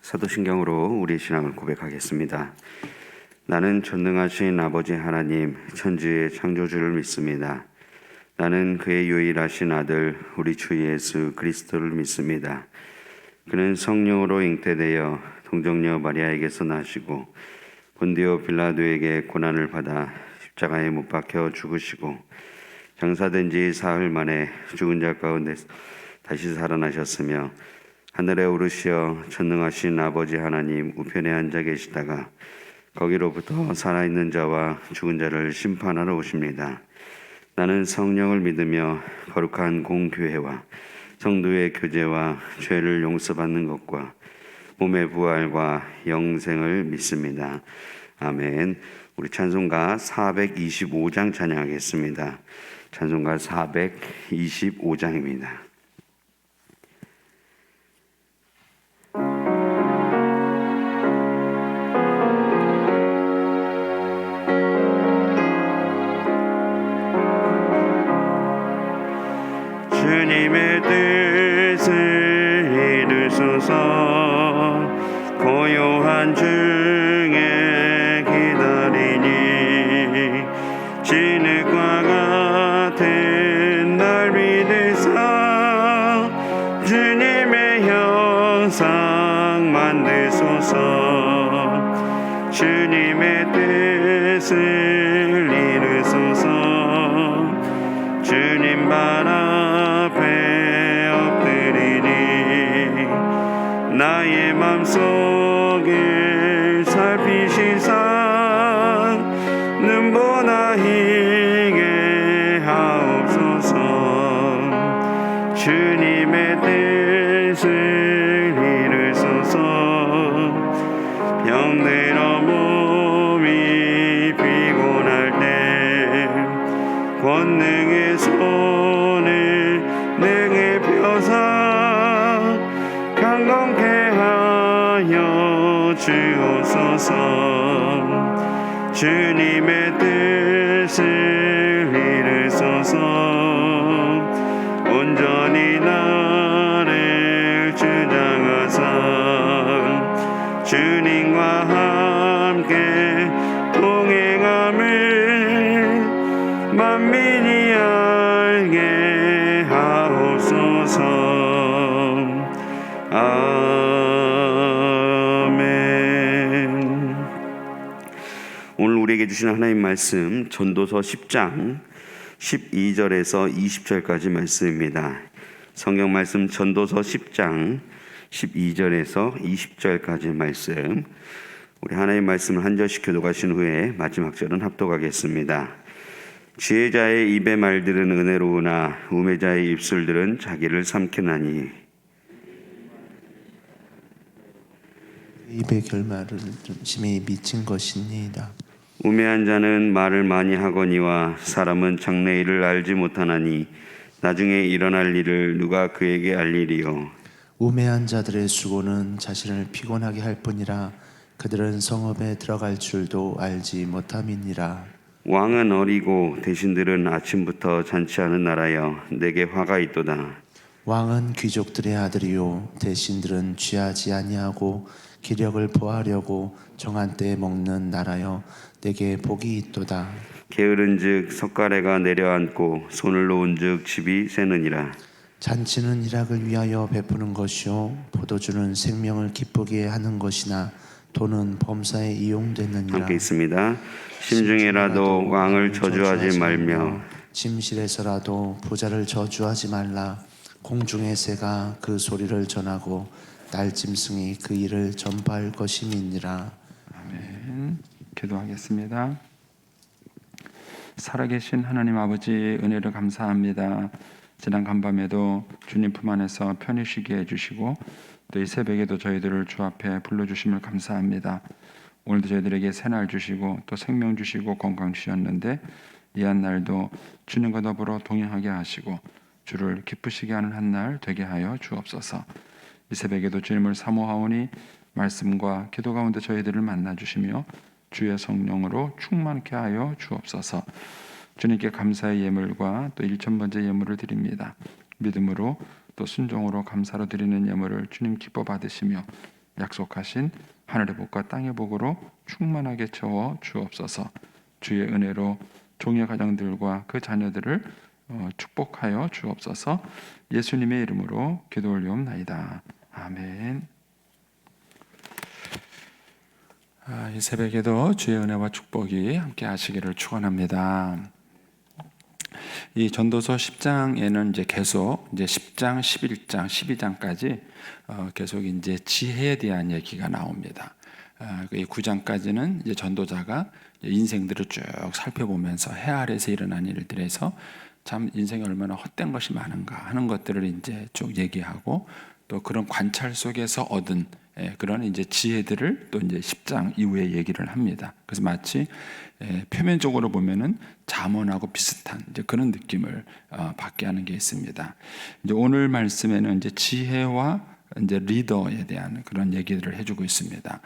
사도신경으로 우리 신앙을 고백하겠습니다. 나는 전능하신 아버지 하나님, 천지의 창조주를 믿습니다. 나는 그의 유일하신 아들, 우리 주 예수 그리스도를 믿습니다. 그는 성령으로 잉태되어 동정녀 마리아에게서 나시고 본디오 빌라도에게 고난을 받아 십자가에 못 박혀 죽으시고 장사된 지 사흘 만에 죽은 자 가운데 다시 살아나셨으며 하늘에 오르시어 전능하신 아버지 하나님 우편에 앉아 계시다가 거기로부터 살아있는 자와 죽은 자를 심판하러 오십니다. 나는 성령을 믿으며 거룩한 공교회와 성도의 교제와 죄를 용서받는 것과 몸의 부활과 영생을 믿습니다. 아멘. 우리 찬송가 425장 찬양하겠습니다. 찬송가 425장입니다. 주님의 뜻을 이루소서. 고요한 중에 기다리니 진흙과 같은 날 믿으사 주님의 형상 만드소서. 주님의 뜻을 이루소서. 주님 발 앞에 엎드리니 나의 맘속을 살피시사 눈보나 희게 하옵소서. 주님의 뜻을 이루소서. 병들어 몸이 피곤할 때 권능의 손을 내게 펴사 강건케 하여 주옵소서. 주님의 뜻을 이루소서. 온전히 나를 주장하사 주님과 함께 동행함을 만민이 알게 하옵소서. 아멘. 오늘 우리에게 주신 하나님 말씀 전도서 10장 12절에서 20절까지 말씀입니다. 성경 말씀 전도서 10장 12절에서 20절까지 말씀, 우리 하나님 말씀을 한 절씩 교독하신 후에 마지막 절은 합독하겠습니다. 지혜자의 입의 말들은 은혜로우나 우매자의 입술들은 자기를 삼키나니 입의 결말은 심히 미친 것이니이다. 우매한 자는 말을 많이 하거니와 사람은 장래일을 알지 못하나니 나중에 일어날 일을 누가 그에게 알리리요. 우매한 자들의 수고는 자신을 피곤하게 할 뿐이라 그들은 성읍에 들어갈 줄도 알지 못함이니라. 왕은 어리고 대신들은 아침부터 잔치하는 나라여 내게 화가 있도다. 왕은 귀족들의 아들이요 대신들은 취하지 아니하고 기력을 보하려고 정한 때에 먹는 나라여 내게 복이 있도다. 게으른즉 석가래가 내려앉고 손을 놓은즉 집이 새느니라. 잔치는 일학을 위하여 베푸는 것이요 포도주는 생명을 기쁘게 하는 것이나 돈은 범사에 이용되느니라. 함께 있습니다. 심중에라도 왕을 저주하지 말며 침실에서라도 부자를 저주하지 말라. 공중의 새가 그 소리를 전하고 날짐승이 그 일을 전파할 것임이니라. 아멘. 기도하겠습니다. 살아계신 하나님 아버지 은혜를 감사합니다. 지난 간밤에도 주님 품 안에서 편히 쉬게 해주시고 또 이 새벽에도 저희들을 주 앞에 불러주심을 감사합니다. 오늘도 저희들에게 새날 주시고 또 생명 주시고 건강 주셨는데 이 한 날도 주님과 더불어 동행하게 하시고 주를 기쁘시게 하는 한 날 되게 하여 주옵소서. 이 새벽에도 주님을 사모하오니 말씀과 기도 가운데 저희들을 만나주시며 주의 성령으로 충만케 하여 주옵소서. 주님께 감사의 예물과 또 1,000번째 예물을 드립니다. 믿음으로 또 순종으로 감사로 드리는 예물을 주님 기뻐 받으시며 약속하신 하늘의 복과 땅의 복으로 충만하게 채워 주옵소서. 주의 은혜로 종의 가정들과 그 자녀들을 축복하여 주옵소서. 예수님의 이름으로 기도 올리옵나이다. 아멘. 이 새벽에도 주의 은혜와 축복이 함께 하시기를 축원합니다. 이 전도서 10장에는 이제 계속 이제 10장, 11장, 12장까지 계속 이제 지혜에 대한 얘기가 나옵니다. 이 9장까지는 이제 전도자가 인생들을 쭉 살펴보면서 해 아래에서 일어난 일들에서 참 인생이 얼마나 헛된 것이 많은가 하는 것들을 이제 쭉 얘기하고 또 그런 관찰 속에서 얻은 그런 이제 지혜들을 또 이제 10장 이후에 얘기를 합니다. 그래서 마치 표면적으로 보면은 잠언하고 비슷한 이제 그런 느낌을 받게 하는 게 있습니다. 이제 오늘 말씀에는 이제 지혜와 이제 리더에 대한 그런 얘기들을 해주고 있습니다.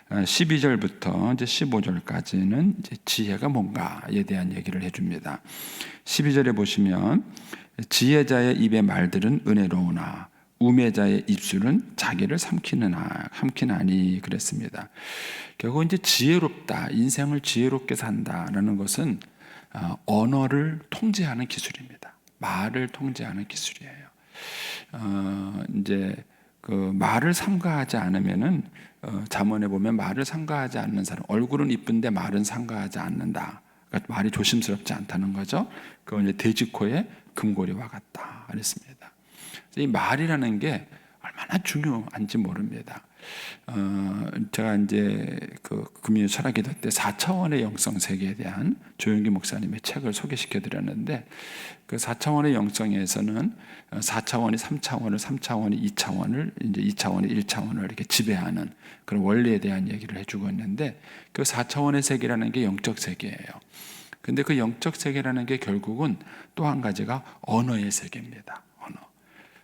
12절부터 이제 15절까지는 이제 지혜가 뭔가에 대한 얘기를 해줍니다. 12절에 보시면 지혜자의 입의 말들은 은혜로우나 우매자의 입술은 자기를 삼키나니 그랬습니다. 결국 이제 지혜롭다, 인생을 지혜롭게 산다라는 것은 언어를 통제하는 기술입니다. 말을 통제하는 기술이에요. 이제 그 말을 삼가하지 않으면은 잠언에 보면 말을 삼가하지 않는 사람, 얼굴은 이쁜데 말은 삼가하지 않는다. 그러니까 말이 조심스럽지 않다는 거죠. 그건 이제 돼지코에 금고리와 같다 그랬습니다. 이 말이라는 게 얼마나 중요한지 모릅니다. 제가 이제 그 금요 철학 기도 때 4차원의 영성 세계에 대한 조영기 목사님의 책을 소개시켜 드렸는데 그 4차원의 영성에서는 4차원이 3차원을, 3차원이 2차원을, 이제 2차원이 1차원을 이렇게 지배하는 그런 원리에 대한 얘기를 해주고 있는데 그 4차원의 세계라는 게 영적 세계예요. 근데 그 영적 세계라는 게 결국은 또 한 가지가 언어의 세계입니다. 언어.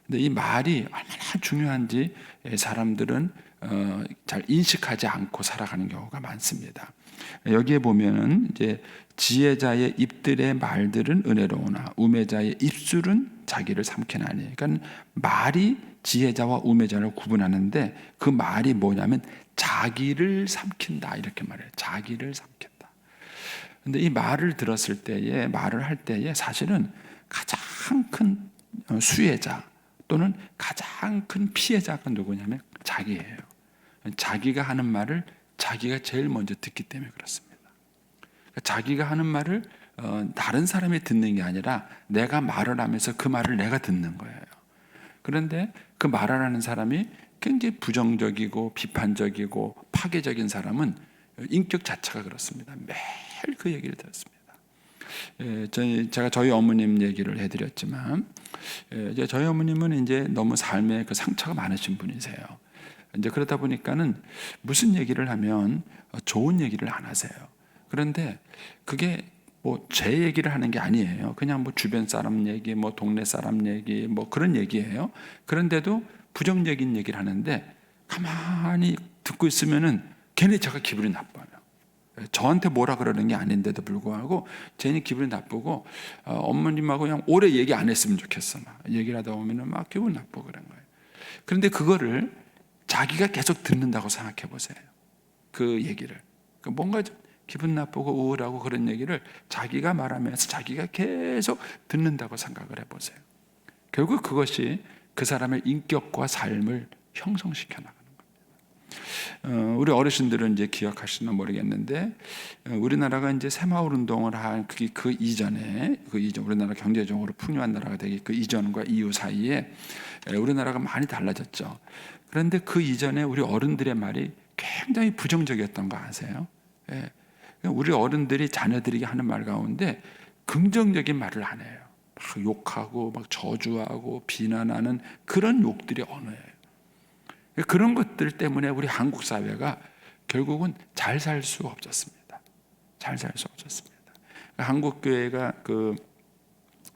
근데 이 말이 얼마나 중요한지 사람들은 잘 인식하지 않고 살아가는 경우가 많습니다. 여기에 보면은 이제 지혜자의 입들의 말들은 은혜로우나 우매자의 입술은 자기를 삼키나니. 그러니까 말이 지혜자와 우매자를 구분하는데 그 말이 뭐냐면 자기를 삼킨다 이렇게 말해요. 자기를 삼킨다. 근데 이 말을 들었을 때에 말을 할 때에 사실은 가장 큰 수혜자 또는 가장 큰 피해자가 누구냐면 자기예요. 자기가 하는 말을 자기가 제일 먼저 듣기 때문에 그렇습니다. 자기가 하는 말을 다른 사람이 듣는 게 아니라 내가 말을 하면서 그 말을 내가 듣는 거예요. 그런데 그 말을 하는 사람이 굉장히 부정적이고 비판적이고 파괴적인 사람은 인격 자체가 그렇습니다. 매일 그 얘기를 들었습니다. 제가 저희 어머님 얘기를 해드렸지만 이제 저희 어머님은 이제 너무 삶에 그 상처가 많으신 분이세요. 이제 그러다 보니까는 무슨 얘기를 하면 좋은 얘기를 안 하세요. 그런데 그게 뭐 제 얘기를 하는 게 아니에요. 그냥 뭐 주변 사람 얘기, 뭐 동네 사람 얘기, 뭐 그런 얘기예요. 그런데도 부정적인 얘기를 하는데 가만히 듣고 있으면은 괜히 제가 기분이 나빠요. 저한테 뭐라 그러는 게 아닌데도 불구하고 괜히 기분이 나쁘고 어머님하고 그냥 오래 얘기 안 했으면 좋겠어. 막 얘기를 하다 보면은 막 기분 나쁘고 그런 거예요. 그런데 그거를 자기가 계속 듣는다고 생각해 보세요. 그 얘기를. 뭔가 좀 기분 나쁘고 우울하고 그런 얘기를 자기가 말하면서 자기가 계속 듣는다고 생각을 해보세요. 결국 그것이 그 사람의 인격과 삶을 형성시켜 나가는 겁니다. 우리 어르신들은 이제 기억하시나 모르겠는데 우리나라가 이제 새마을 운동을 한 그 이전에 우리나라 경제적으로 풍요한 나라가 되기 그 이전과 이후 사이에 우리나라가 많이 달라졌죠. 그런데 그 이전에 우리 어른들의 말이 굉장히 부정적이었던 거 아세요? 예. 우리 어른들이 자녀들에게 하는 말 가운데 긍정적인 말을 안 해요. 막 욕하고 막 저주하고 비난하는 그런 욕들이 언어예요. 그런 것들 때문에 우리 한국 사회가 결국은 잘 살 수가 없었습니다. 잘 살 수 없었습니다. 한국 교회가 그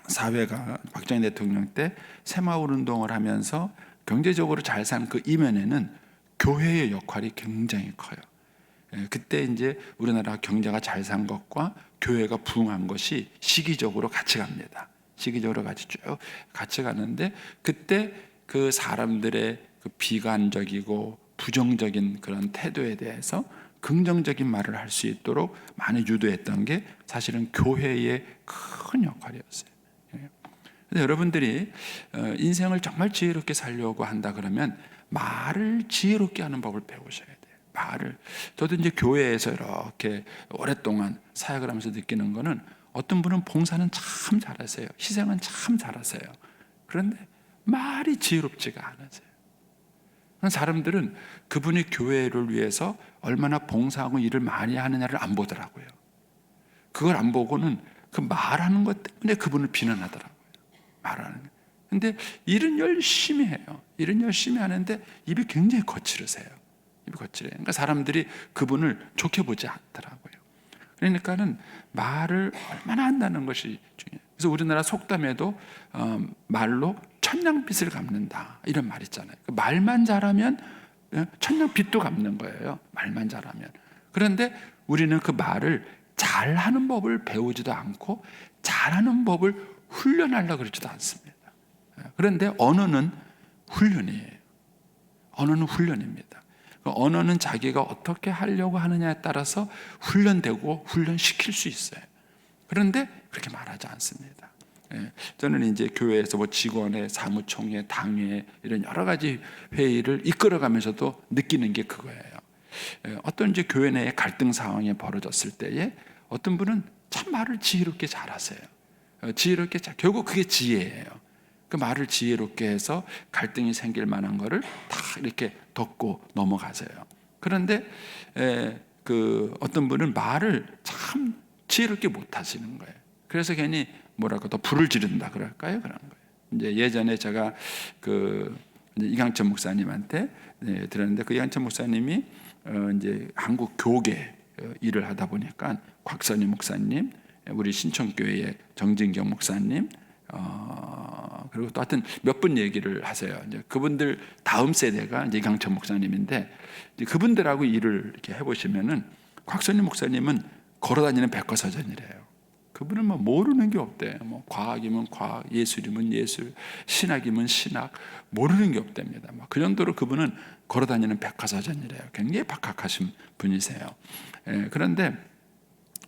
사회가 박정희 대통령 때 새마을 운동을 하면서 경제적으로 잘 산 그 이면에는 교회의 역할이 굉장히 커요. 그때 이제 우리나라 경제가 잘 산 것과 교회가 부흥한 것이 시기적으로 같이 갑니다. 시기적으로 같이 가는데 그때 그 사람들의 그 비관적이고 부정적인 그런 태도에 대해서 긍정적인 말을 할 수 있도록 많이 유도했던 게 사실은 교회의 큰 역할이었어요. 그래서 여러분들이 인생을 정말 지혜롭게 살려고 한다 그러면 말을 지혜롭게 하는 법을 배우셔야 돼요. 말을. 저도 이제 교회에서 이렇게 오랫동안 사역을 하면서 느끼는 거는 어떤 분은 봉사는 참 잘하세요. 희생은 참 잘하세요. 그런데 말이 지혜롭지가 않으세요. 사람들은 그분이 교회를 위해서 얼마나 봉사하고 일을 많이 하느냐를 안 보더라고요. 그걸 안 보고는 그 말하는 것 때문에 그분을 비난하더라고요. 말하는. 근데 일은 열심히 해요. 일은 열심히 하는데 입이 굉장히 거칠으세요. 입이 거칠어요. 그러니까 사람들이 그분을 좋게 보지 않더라고요. 그러니까는 말을 얼마나 한다는 것이 중요해요. 그래서 우리나라 속담에도 말로 천냥빚을 갚는다 이런 말 있잖아요. 말만 잘하면 천냥빚도 갚는 거예요. 말만 잘하면. 그런데 우리는 그 말을 잘하는 법을 배우지도 않고 잘하는 법을 훈련하려고 그러지도 않습니다. 그런데 언어는 훈련이에요. 언어는 훈련입니다. 언어는 자기가 어떻게 하려고 하느냐에 따라서 훈련되고 훈련시킬 수 있어요. 그런데 그렇게 말하지 않습니다. 저는 이제 교회에서 뭐 직원회, 사무총회, 당회 이런 여러 가지 회의를 이끌어가면서도 느끼는 게 그거예요. 어떤 이제 교회 내에 갈등 상황이 벌어졌을 때에 어떤 분은 참 말을 지혜롭게 잘하세요. 결국 그게 지혜예요. 그 말을 지혜롭게 해서 갈등이 생길 만한 거를 다 이렇게 덮고 넘어가세요. 그런데 그 어떤 분은 말을 참 지혜롭게 못 하시는 거예요. 그래서 괜히 뭐랄까 더 불을 지른다 그럴까요? 그런 거예요. 이제 예전에 제가 그 이강천 목사님한테 들었는데 그 이강천 목사님이 이제 한국 교계 일을 하다 보니까 곽선희 목사님, 우리 신천교회의 정진경 목사님, 그리고 또 하여튼 몇 분 얘기를 하세요. 이제 그분들 다음 세대가 이제 이강천 목사님인데 이제 그분들하고 일을 이렇게 해보시면은 곽선희 목사님은 걸어다니는 백과사전이래요. 그분은 뭐 모르는 게 없대요. 뭐 과학이면 과학, 예술이면 예술, 신학이면 신학, 모르는 게 없답니다. 그 정도로 그분은 걸어다니는 백과사전이래요. 굉장히 박학하신 분이세요. 그런데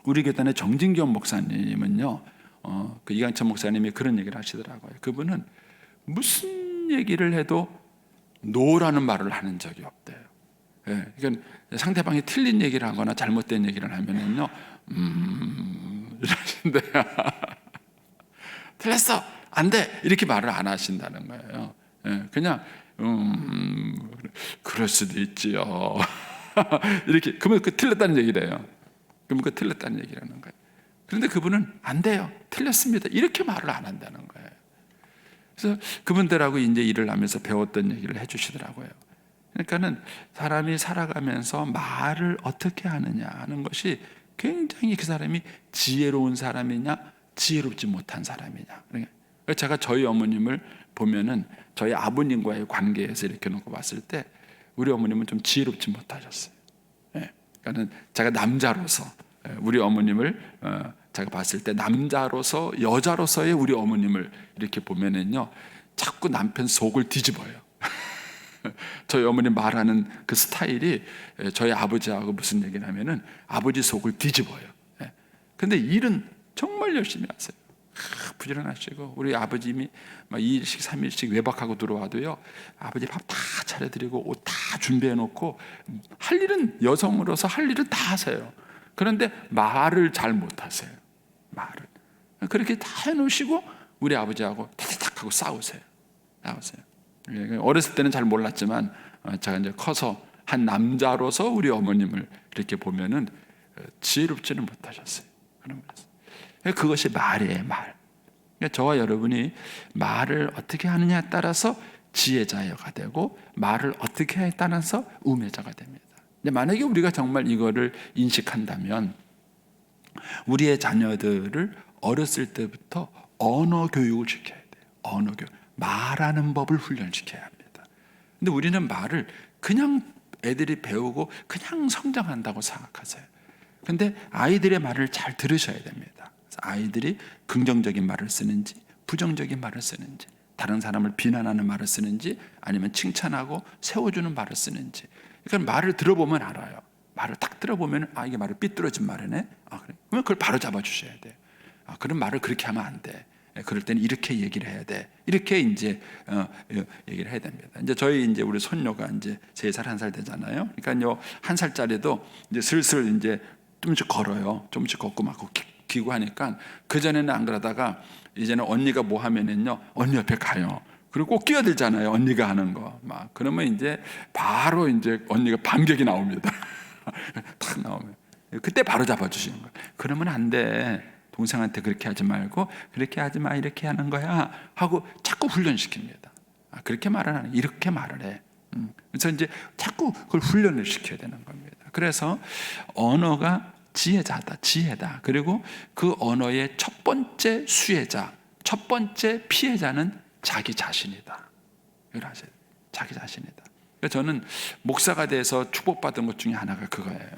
우리 교단의 정진경 목사님은요, 그 이강천 목사님이 그런 얘기를 하시더라고요. 그분은 무슨 얘기를 해도 노라는 말을 하는 적이 없대요. 그러니까 상대방이 틀린 얘기를 하거나 잘못된 얘기를 하면은요, 이러신대요. 틀렸어, 안 돼, 이렇게 말을 안 하신다는 거예요. 그냥 그럴 수도 있지요. 이렇게 그러면 그 틀렸다는 얘기래요. 그러면 그 틀렸다는 얘기라는 거예요. 그런데 그분은 안 돼요, 틀렸습니다, 이렇게 말을 안 한다는 거예요. 그래서 그분들하고 이제 일을 하면서 배웠던 얘기를 해주시더라고요. 그러니까는 사람이 살아가면서 말을 어떻게 하느냐 하는 것이 굉장히 그 사람이 지혜로운 사람이냐 지혜롭지 못한 사람이냐. 그러니까 제가 저희 어머님을 보면은 저희 아버님과의 관계에서 이렇게 놓고 봤을 때 우리 어머님은 좀 지혜롭지 못하셨어요. 그러니까 제가 남자로서 우리 어머님을 제가 봤을 때 남자로서 여자로서의 우리 어머님을 이렇게 보면은요, 자꾸 남편 속을 뒤집어요. 저희 어머님 말하는 그 스타일이 저희 아버지하고 무슨 얘기를 하면은 아버지 속을 뒤집어요. 근데 일은 정말 열심히 하세요. 부지런하시고 우리 아버님이 2일씩 3일씩 외박하고 들어와도요, 아버지 밥 다 차려드리고 옷 다 준비해 놓고 할 일은 여성으로서 할 일은 다 하세요. 그런데 말을 잘 못하세요. 말을 그렇게 다 해놓으시고 우리 아버지하고 타타닥 하고 싸우세요. 어렸을 때는 잘 몰랐지만 제가 이제 커서 한 남자로서 우리 어머님을 이렇게 보면은 지혜롭지는 못하셨어요. 그것이 말이에요, 말. 그러니까 저와 여러분이 말을 어떻게 하느냐에 따라서 지혜자가 되고 말을 어떻게 하느냐에 따라서 우매자가 됩니다. 근데 만약에 우리가 정말 이거를 인식한다면 우리의 자녀들을 어렸을 때부터 언어 교육을 시켜야 돼요. 언어 교육. 말하는 법을 훈련시켜야 합니다. 근데 우리는 말을 그냥 애들이 배우고 그냥 성장한다고 생각하세요. 근데 아이들의 말을 잘 들으셔야 됩니다. 아이들이 긍정적인 말을 쓰는지 부정적인 말을 쓰는지 다른 사람을 비난하는 말을 쓰는지 아니면 칭찬하고 세워주는 말을 쓰는지. 그러니까 말을 들어보면 알아요. 말을 딱 들어보면 이게 말을 삐뚤어진 말이네. 그래. 그러면 그걸 바로 잡아주셔야 돼. 그런 말을 그렇게 하면 안 돼. 그럴 때는 이렇게 얘기를 해야 돼. 이렇게 이제 얘기를 해야 됩니다. 이제 저희 이제 우리 손녀가 이제 3살 1살 되잖아요. 그러니까요 1살짜리도 이제 슬슬 이제 조금씩 걸어요. 조금씩 걷고 막 기고 하니까 그 전에는 안 그러다가 이제는 언니가 뭐 하면은요 언니 옆에 가요. 그리고 꼭 끼어들잖아요. 언니가 하는 거 막 그러면 이제 바로 이제 언니가 반격이 나옵니다. 탁 나오면 그때 바로 잡아주시는 거예요. 그러면 안 돼. 동생한테 그렇게 하지 말고 그렇게 하지 마 이렇게 하는 거야 하고 자꾸 훈련시킵니다. 그렇게 말을 하는 이렇게 말을 해. 그래서 이제 자꾸 그걸 훈련을 시켜야 되는 겁니다. 그래서 언어가 지혜자다, 지혜다. 그리고 그 언어의 첫 번째 수혜자, 첫 번째 피해자는 자기 자신이다. 이걸 아셔야 돼요. 자기 자신이다. 그래서 저는 목사가 돼서 축복받은 것 중에 하나가 그거예요.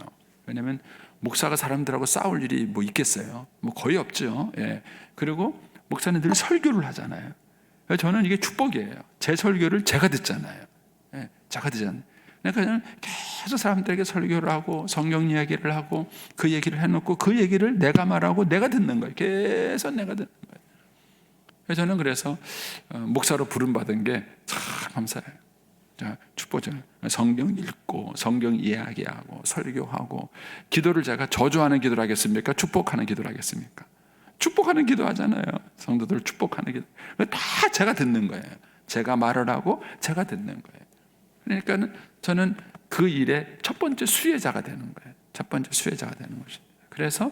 왜냐하면 목사가 사람들하고 싸울 일이 뭐 있겠어요? 뭐 거의 없죠. 예. 그리고 목사는 늘 설교를 하잖아요. 저는 이게 축복이에요. 제 설교를 제가 듣잖아요. 예. 제가 듣잖아요. 그러니까 저는 계속 사람들에게 설교를 하고 성경 이야기를 하고 그 얘기를 해놓고 그 얘기를 내가 말하고 내가 듣는 거예요. 계속 내가 듣는 거예요. 저는 그래서 목사로 부름받은 게 참 감사해요. 축복죠. 성경 읽고 성경 이야기하고 설교하고 기도를 제가 저주하는 기도를 하겠습니까? 축복하는 기도를 하겠습니까? 축복하는 기도 하잖아요. 성도들 축복하는 기도. 다 제가 듣는 거예요. 제가 말을 하고 제가 듣는 거예요. 그러니까 저는 그 일의 첫 번째 수혜자가 되는 거예요. 첫 번째 수혜자가 되는 것입니다. 그래서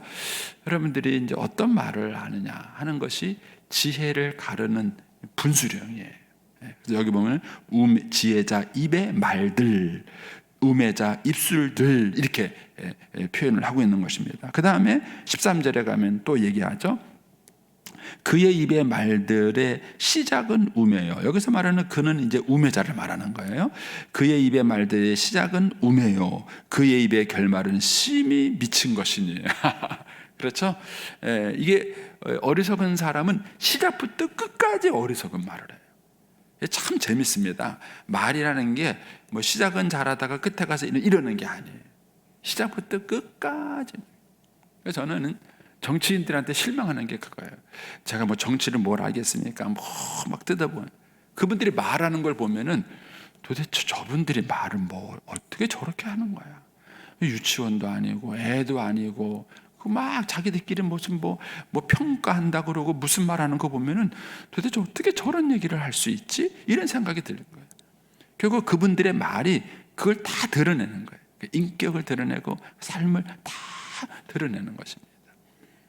여러분들이 이제 어떤 말을 하느냐 하는 것이 지혜를 가르는 분수령이에요. 그래서 여기 보면 지혜자 입의 말들, 우매자 입술들 이렇게 표현을 하고 있는 것입니다. 그 다음에 13절에 가면 또 얘기하죠. 그의 입의 말들의 시작은 우매요. 여기서 말하는 그는 이제 우매자를 말하는 거예요. 그의 입의 말들의 시작은 우매요. 그의 입의 결말은 심히 미친 것이니. 그렇죠? 이게 어리석은 사람은 시작부터 끝까지 어리석은 말을 해요. 참 재밌습니다. 말이라는 게 뭐 시작은 잘하다가 끝에 가서 이러는 게 아니에요. 시작부터 끝까지. 그래서 저는 정치인들한테 실망하는 게 그거예요. 제가 뭐 정치를 뭘 알겠습니까? 뭐 막 뜯어보면 그분들이 말하는 걸 보면은 도대체 저분들이 말을 뭐 어떻게 저렇게 하는 거야? 유치원도 아니고 애도 아니고 막 자기들끼리 무슨 뭐 평가한다 그러고 무슨 말하는 거 보면은 도대체 어떻게 저런 얘기를 할 수 있지? 이런 생각이 드는 거예요. 결국 그분들의 말이 그걸 다 드러내는 거예요. 인격을 드러내고 삶을 다 드러내는 것입니다.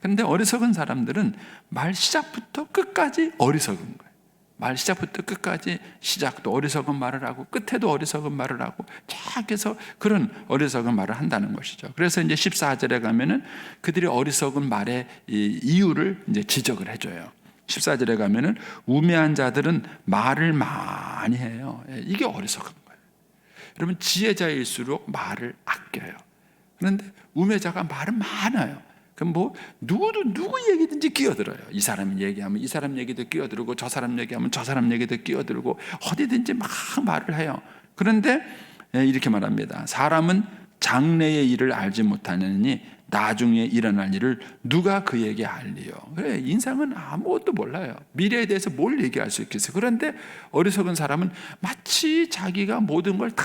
그런데 어리석은 사람들은 말 시작부터 끝까지 어리석은 거예요. 말 시작부터 끝까지 시작도 어리석은 말을 하고 끝에도 어리석은 말을 하고 계속해서 그런 어리석은 말을 한다는 것이죠. 그래서 이제 14절에 가면은 그들이 어리석은 말의 이유를 이제 지적을 해줘요. 14절에 가면은 우매한 자들은 말을 많이 해요. 이게 어리석은 거예요. 여러분 지혜자일수록 말을 아껴요. 그런데 우매자가 말은 많아요. 그럼 뭐 누구 얘기든지 끼어들어요. 이 사람 얘기하면 이 사람 얘기도 끼어들고 저 사람 얘기하면 저 사람 얘기도 끼어들고 어디든지 막 말을 해요. 그런데 이렇게 말합니다. 사람은 장래의 일을 알지 못하느니 나중에 일어날 일을 누가 그에게 알리요. 그래, 인생은 아무것도 몰라요. 미래에 대해서 뭘 얘기할 수 있겠어요. 그런데 어리석은 사람은 마치 자기가 모든 걸 다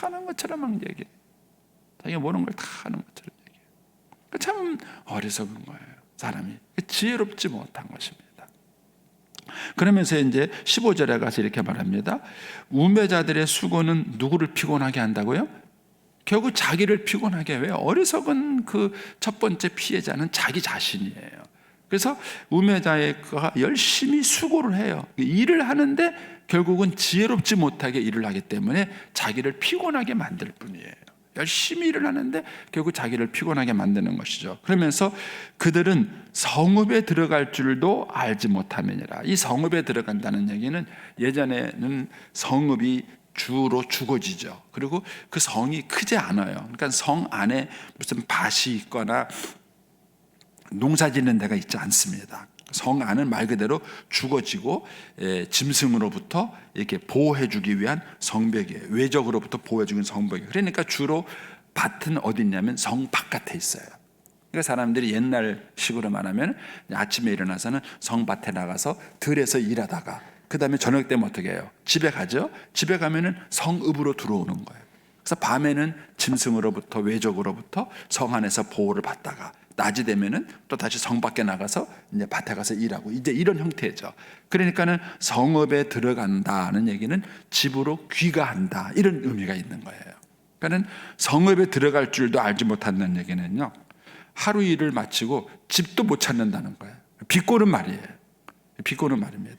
하는 것처럼 막 얘기해. 자기가 모르는 걸 다 하는 것처럼. 참 어리석은 거예요. 사람이 지혜롭지 못한 것입니다. 그러면서 이제 15절에 가서 이렇게 말합니다. 우매자들의 수고는 누구를 피곤하게 한다고요? 결국 자기를 피곤하게 해요. 어리석은 그 첫 번째 피해자는 자기 자신이에요. 그래서 우매자가 열심히 수고를 해요. 일을 하는데 결국은 지혜롭지 못하게 일을 하기 때문에 자기를 피곤하게 만들 뿐이에요. 열심히 일을 하는데 결국 자기를 피곤하게 만드는 것이죠. 그러면서 그들은 성읍에 들어갈 줄도 알지 못함이니라. 이 성읍에 들어간다는 얘기는 예전에는 성읍이 주로 주거지죠. 그리고 그 성이 크지 않아요. 그러니까 성 안에 무슨 밭이 있거나 농사 짓는 데가 있지 않습니다. 성 안은 말 그대로 죽어지고 짐승으로부터 이렇게 보호해주기 위한 성벽이에요. 외적으로부터 보호해주는 성벽이에요. 그러니까 주로 밭은 어디 있냐면 성 바깥에 있어요. 그러니까 사람들이 옛날식으로 말하면 아침에 일어나서는 성밭에 나가서 들에서 일하다가 그 다음에 저녁 되면 어떻게 해요? 집에 가죠. 집에 가면은 성읍으로 들어오는 거예요. 그래서 밤에는 짐승으로부터 외적으로부터 성 안에서 보호를 받다가 낮이 되면은 또 다시 성 밖에 나가서 이제 밭에 가서 일하고 이제 이런 형태죠. 그러니까는 성읍에 들어간다는 얘기는 집으로 귀가한다 이런 의미가 있는 거예요. 그러니까는 성읍에 들어갈 줄도 알지 못한다는 얘기는요. 하루 일을 마치고 집도 못 찾는다는 거예요. 비꼬는 말이에요. 비꼬는 말입니다.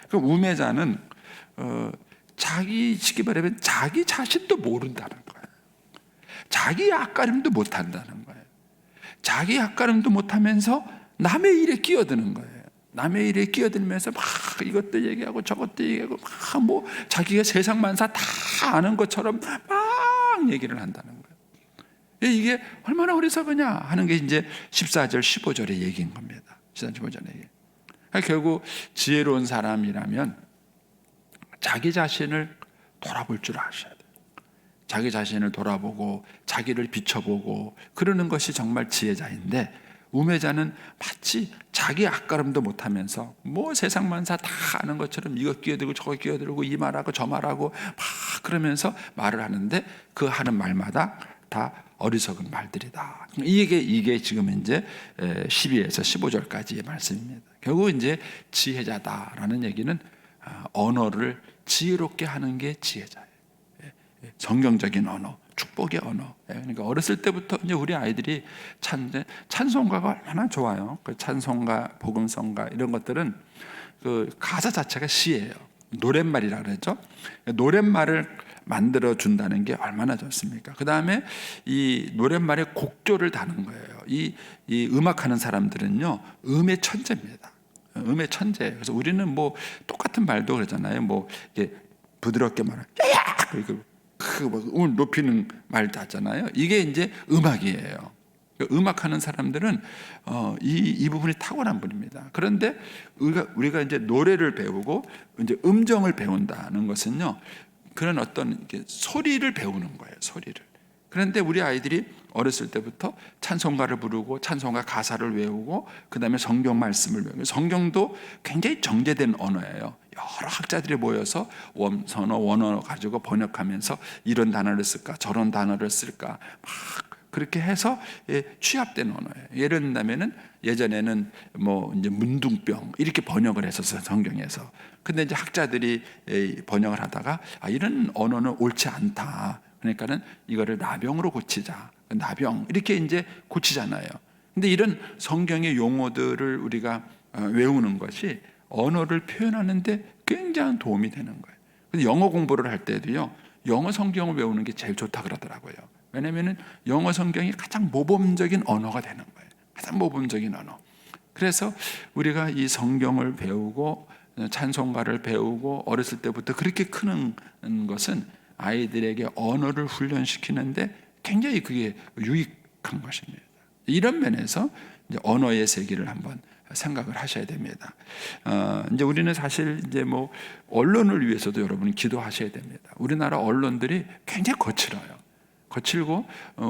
그 우매자는 자기 말하면 자기 자신도 모른다는 거예요. 자기 앞가림도 못한다는 거예요. 자기 앞가림도 못하면서 남의 일에 끼어드는 거예요. 남의 일에 끼어들면서 막 이것도 얘기하고 저것도 얘기하고 막 뭐 자기가 세상 만사 다 아는 것처럼 막 얘기를 한다는 거예요. 이게 얼마나 어리석으냐 하는 게 이제 14절 15절의 얘기인 겁니다. 14절 15절의 얘기. 결국 지혜로운 사람이라면 자기 자신을 돌아볼 줄 아셔야 돼요. 자기 자신을 돌아보고 자기를 비춰보고 그러는 것이 정말 지혜자인데 우매자는 마치 자기 앞가름도 못하면서 뭐 세상 만사 다 아는 것처럼 이거 끼어들고 저거 끼어들고 이 말하고 저 말하고 막 그러면서 말을 하는데 그 하는 말마다 다 어리석은 말들이다. 이게 지금 이제 12에서 15절까지의 말씀입니다. 결국 이제 지혜자다라는 얘기는 언어를 지혜롭게 하는 게 지혜자예요. 성경적인 언어, 축복의 언어. 그러니까 어렸을 때부터 이제 우리 아이들이 찬송가가 얼마나 좋아요. 그 찬송가, 복음성가 이런 것들은 그 가사 자체가 시예요. 노랫말이라 그러죠. 노랫말을 만들어 준다는 게 얼마나 좋습니까? 그 다음에 이 노랫말에 곡조를 다는 거예요. 이 음악하는 사람들은요, 음의 천재입니다. 음의 천재. 그래서 우리는 뭐 똑같은 말도 그러잖아요. 뭐 이게 부드럽게 말하면 야야 음을 높이는 말도 하잖아요. 이게 이제 음악이에요. 음악하는 사람들은 이 부분이 탁월한 분입니다. 그런데 우리가 이제 노래를 배우고 이제 음정을 배운다는 것은요, 그런 어떤 소리를 배우는 거예요. 소리를. 그런데 우리 아이들이 어렸을 때부터 찬송가를 부르고 찬송가 가사를 외우고 그 다음에 성경 말씀을 외우고 성경도 굉장히 정제된 언어예요. 여러 학자들이 모여서 원어 가지고 번역하면서 이런 단어를 쓸까 저런 단어를 쓸까 막 그렇게 해서 취합된 언어예요. 예를 든다면은 예전에는 뭐 이제 문둥병 이렇게 번역을 했었어요, 성경에서. 근데 이제 학자들이 번역을 하다가 이런 언어는 옳지 않다. 그러니까는 이거를 나병으로 고치자. 나병 이렇게 이제 고치잖아요. 근데 이런 성경의 용어들을 우리가 외우는 것이 언어를 표현하는데 굉장한 도움이 되는 거예요. 근데 영어 공부를 할 때도요, 영어 성경을 외우는 게 제일 좋다 그러더라고요. 왜냐하면 영어 성경이 가장 모범적인 언어가 되는 거예요. 가장 모범적인 언어. 그래서 우리가 이 성경을 배우고 찬송가를 배우고 어렸을 때부터 그렇게 크는 것은 아이들에게 언어를 훈련시키는데 굉장히 그게 유익한 것입니다. 이런 면에서 이제 언어의 세계를 한번 생각을 하셔야 됩니다. 이제 우리는 사실 이제 뭐 언론을 위해서도 여러분이 기도하셔야 됩니다. 우리나라 언론들이 굉장히 거칠고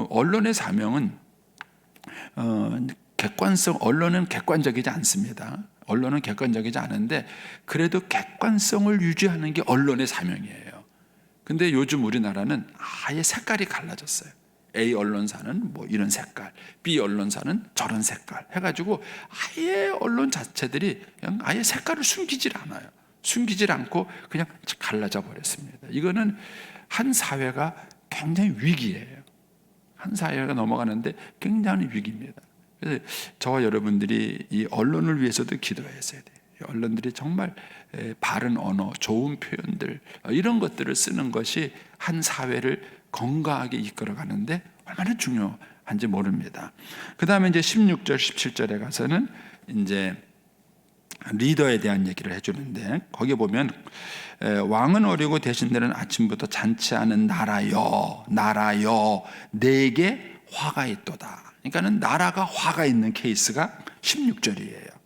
언론의 사명은 언론은 객관적이지 않습니다. 언론은 객관적이지 않은데 그래도 객관성을 유지하는 게 언론의 사명이에요. 근데 요즘 우리나라는 아예 색깔이 갈라졌어요. A 언론사는 뭐 이런 색깔, B 언론사는 저런 색깔 해가지고 아예 언론 자체들이 그냥 아예 색깔을 숨기질 않아요. 숨기질 않고 그냥 갈라져 버렸습니다. 이거는 한 사회가 굉장히 위기예요. 한 사회가 넘어가는데 굉장히 위기입니다. 그래서 저와 여러분들이 이 언론을 위해서도 기도했어야 돼요. 언론들이 정말 바른 언어, 좋은 표현들 이런 것들을 쓰는 것이 한 사회를 건강하게 이끌어가는데 얼마나 중요한지 모릅니다. 그 다음에 이제 16절, 17절에 가서는 이제 리더에 대한 얘기를 해주는데 거기 보면 왕은 어리고 대신들은 아침부터 잔치하는 나라여 내게 화가 있도다. 그러니까는 나라가 화가 있는 케이스가 16절이에요.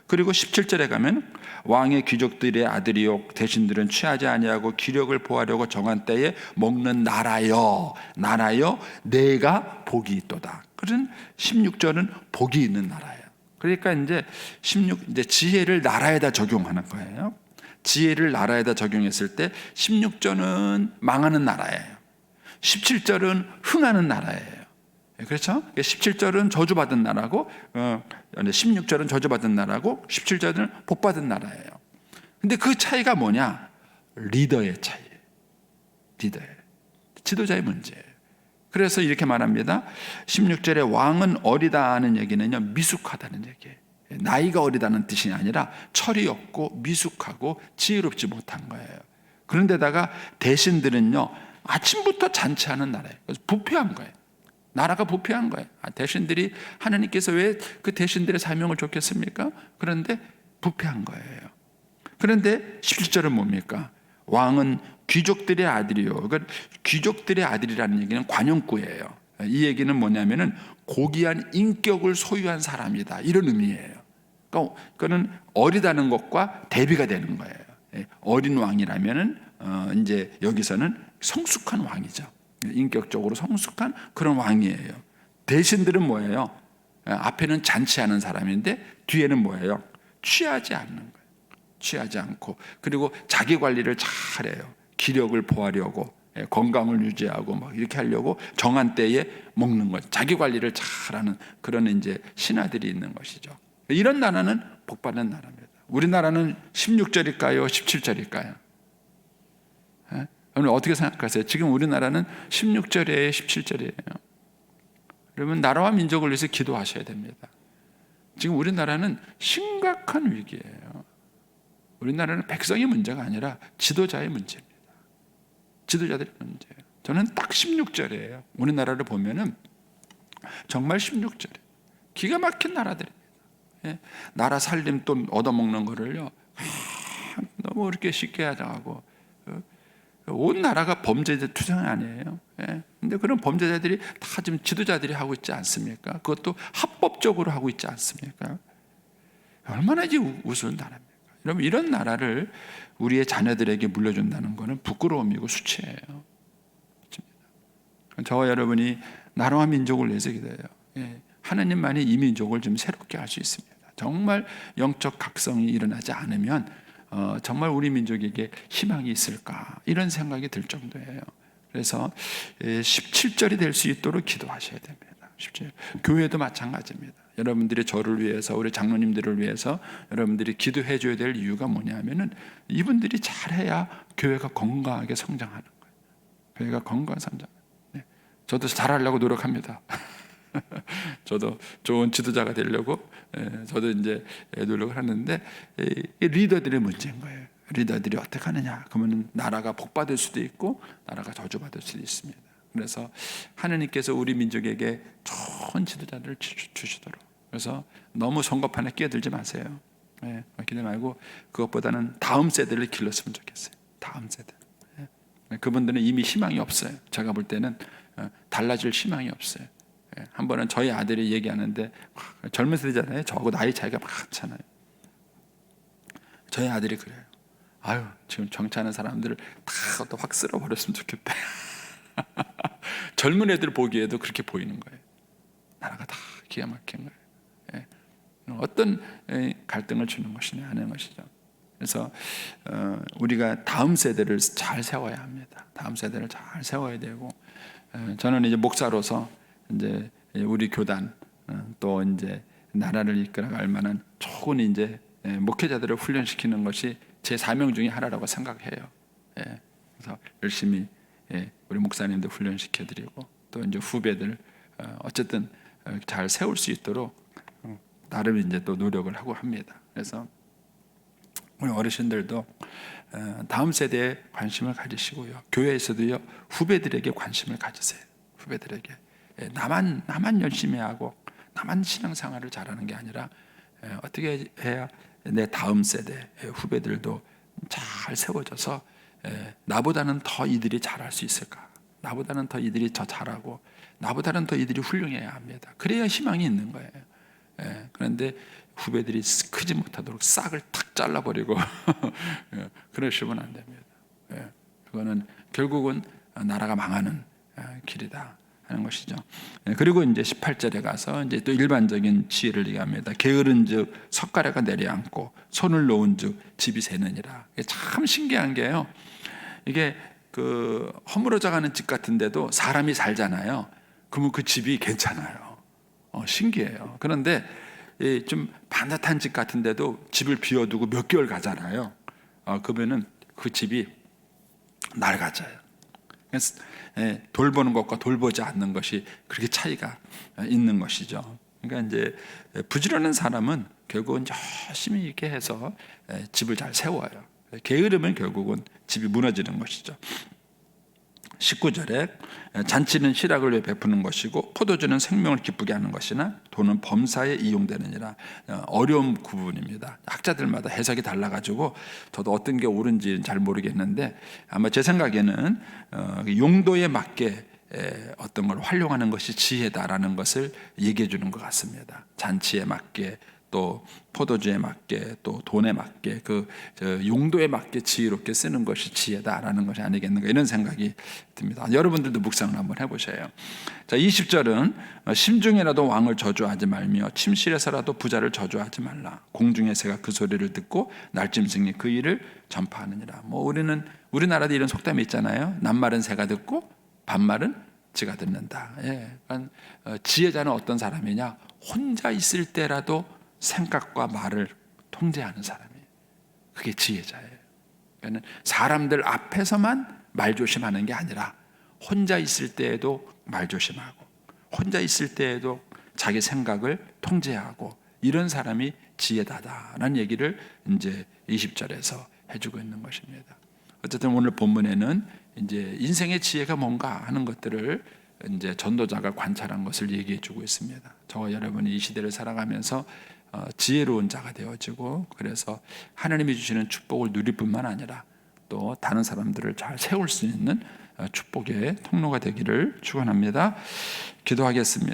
그리고 17절에 가면 왕의 귀족들의 아들이요 대신들은 취하지 아니하고 기력을 보하려고 정한 때에 먹는 나라여 내가 복이 있도다. 그런 16절은 복이 있는 나라예요. 그러니까 이제 지혜를 나라에다 적용하는 거예요. 지혜를 나라에다 적용했을 때 16절은 망하는 나라예요. 17절은 흥하는 나라예요. 그렇죠? 17절은 저주받은 나라고 16절은 저주받은 나라고 17절은 복받은 나라예요. 근데 그 차이가 뭐냐? 리더의 차이예요. 리더의 지도자의 문제예요. 그래서 이렇게 말합니다. 16절에 왕은 어리다 하는 얘기는요, 미숙하다는 얘기예요. 나이가 어리다는 뜻이 아니라 철이 없고 미숙하고 지혜롭지 못한 거예요. 그런데다가 대신들은요, 아침부터 잔치하는 나라예요. 그래서 부패한 거예요. 나라가 부패한 거예요. 대신들이 하나님께서 왜 그 대신들의 사명을 줬겠습니까? 그런데 부패한 거예요. 그런데 17절은 뭡니까? 왕은 귀족들의 아들이요. 그러니까 귀족들의 아들이라는 얘기는 관용구예요. 이 얘기는 뭐냐면은 고귀한 인격을 소유한 사람이다, 이런 의미예요. 그러니까 그거는 어리다는 것과 대비가 되는 거예요. 어린 왕이라면은 이제 여기서는 성숙한 왕이죠. 인격적으로 성숙한 그런 왕이에요. 대신들은 뭐예요? 앞에는 잔치하는 사람인데 뒤에는 뭐예요? 취하지 않는 거예요. 취하지 않고, 그리고 자기 관리를 잘해요. 기력을 보하려고, 건강을 유지하고 막 이렇게 하려고 정한 때에 먹는 것, 자기 관리를 잘하는 그런 이제 신하들이 있는 것이죠. 이런 나라는 복받는 나라입니다. 우리나라는 16절일까요? 17절일까요? 여러분 어떻게 생각하세요? 지금 우리나라는 16절이에요? 17절이에요? 여러분 나라와 민족을 위해서 기도하셔야 됩니다. 지금 우리나라는 심각한 위기예요. 우리나라는 백성의 문제가 아니라 지도자의 문제입니다. 지도자들의 문제예요. 저는 딱 16절이에요. 우리나라를 보면은 정말 16절이에요. 기가 막힌 나라들입니다. 나라 살림 돈 얻어먹는 거를요, 너무 이렇게 쉽게 하자고. 온 나라가 범죄자 투쟁 아니에요. 근데 그런 범죄자들이 다 지금 지도자들이 하고 있지 않습니까? 그것도 합법적으로 하고 있지 않습니까? 얼마나 우스운 나라입니까? 여러분, 이런 나라를 우리의 자녀들에게 물려준다는 것은 부끄러움이고 수치예요. 저와 여러분이 나라와 민족을 위해서 기도해요. 하나님만이 이 민족을 좀 새롭게 할 수 있습니다. 정말 영적 각성이 일어나지 않으면 정말 우리 민족에게 희망이 있을까, 이런 생각이 들 정도예요. 그래서 17절이 될 수 있도록 기도하셔야 됩니다. 17절. 교회도 마찬가지입니다. 여러분들이 저를 위해서, 우리 장로님들을 위해서 여러분들이 기도해 줘야 될 이유가 뭐냐면은 이분들이 잘해야 교회가 건강하게 성장하는 거예요. 교회가 건강하게 성장. 저도 잘하려고 노력합니다. 저도 좋은 지도자가 되려고 저도 이제 노력을 하는데, 리더들의 문제인 거예요. 리더들이 어떻게 하느냐? 그러면 나라가 복받을 수도 있고 나라가 저주받을 수도 있습니다. 그래서 하느님께서 우리 민족에게 좋은 지도자들을 주시도록, 그래서 너무 선거판에 끼어들지 마세요. 끼어들지 말고 그것보다는 다음 세대를 길렀으면 좋겠어요. 다음 세대. 그분들은 이미 희망이 없어요. 제가 볼 때는 달라질 희망이 없어요. 한 번은 저희 아들이 얘기하는데, 젊은 세대잖아요. 저하고 나이 차이가 많잖아요. 저희 아들이 그래요. 아유, 지금 정치하는 사람들을 다 확 쓸어버렸으면 좋겠다. 젊은 애들 보기에도 그렇게 보이는 거예요. 나라가 다 기가 막힌 거예요. 어떤 갈등을 주는 것이냐 하는 것이죠. 그래서 우리가 다음 세대를 잘 세워야 합니다. 다음 세대를 잘 세워야 되고, 저는 이제 목사로서 이제 우리 교단 또 이제 나라를 이끌어갈 만한 좋은 이제 목회자들을 훈련시키는 것이 제 사명 중에 하나라고 생각해요. 그래서 열심히 우리 목사님들 훈련시켜드리고, 또 이제 후배들 어쨌든 잘 세울 수 있도록 나름 이제 또 노력을 하고 합니다. 그래서 우리 어르신들도 다음 세대에 관심을 가지시고요, 교회에서도요 후배들에게 관심을 가지세요. 후배들에게 나만 열심히 하고 나만 신앙생활을 잘하는 게 아니라 어떻게 해야 내 다음 세대 후배들도 잘 세워져서 나보다는 더 이들이 잘할 수 있을까, 나보다는 더 이들이 더 잘하고 나보다는 더 이들이 훌륭해야 합니다. 그래야 희망이 있는 거예요. 그런데 후배들이 크지 못하도록 싹을 탁 잘라버리고 그러시면 안 됩니다. 그거는 결국은 나라가 망하는 길이다 하는 것이죠. 그리고 이제 18절에 가서 이제 또 일반적인 지혜를 얘기합니다. 게으른즉 석가래가 내려앉고 손을 놓은즉 집이 새느니라. 이게 참 신기한 게요. 이게 그 허물어져가는 집 같은데도 사람이 살잖아요. 그러면 그 집이 괜찮아요. 신기해요. 그런데 좀 반듯한 집 같은데도 집을 비워두고 몇 개월 가잖아요. 그러면은 그 집이 낡아져요. 그래서 돌보는 것과 돌보지 않는 것이 그렇게 차이가 있는 것이죠. 그러니까 이제 부지런한 사람은 결국은 열심히 이렇게 해서 집을 잘 세워요. 게으르면 결국은 집이 무너지는 것이죠. 19절에 잔치는 희락을 위해 베푸는 것이고 포도주는 생명을 기쁘게 하는 것이나 돈은 범사에 이용되느니라. 어려운 구분입니다. 학자들마다 해석이 달라가지고 저도 어떤 게 옳은지 잘 모르겠는데 아마 제 생각에는 용도에 맞게 어떤 걸 활용하는 것이 지혜다라는 것을 얘기해 주는 것 같습니다. 잔치에 맞게 또 포도주에 맞게 또 돈에 맞게 그 용도에 맞게 지혜롭게 쓰는 것이 지혜다라는 것이 아니겠는가 이런 생각이 듭니다. 여러분들도 묵상을 한번 해보세요. 자, 20절은 심중에라도 왕을 저주하지 말며 침실에서라도 부자를 저주하지 말라. 공중의 새가 그 소리를 듣고 날짐승이 그 일을 전파하느니라. 우리는 우리나라도 이런 속담이 있잖아요. 낱말은 새가 듣고 반말은 쥐가 듣는다. 그러니까 지혜자는 어떤 사람이냐? 혼자 있을 때라도 생각과 말을 통제하는 사람이에요. 그게 지혜자예요. 그러니까 사람들 앞에서만 말조심하는 게 아니라 혼자 있을 때에도 말조심하고 혼자 있을 때에도 자기 생각을 통제하고 이런 사람이 지혜다라는 얘기를 이제 20절에서 해주고 있는 것입니다. 어쨌든 오늘 본문에는 이제 인생의 지혜가 뭔가 하는 것들을 이제 전도자가 관찰한 것을 얘기해주고 있습니다. 저와 여러분이 이 시대를 살아가면서 지혜로운 자가 되어지고 그래서 하나님이 주시는 축복을 누릴 뿐만 아니라 또 다른 사람들을 잘 세울 수 있는 축복의 통로가 되기를 축원합니다. 기도하겠습니다.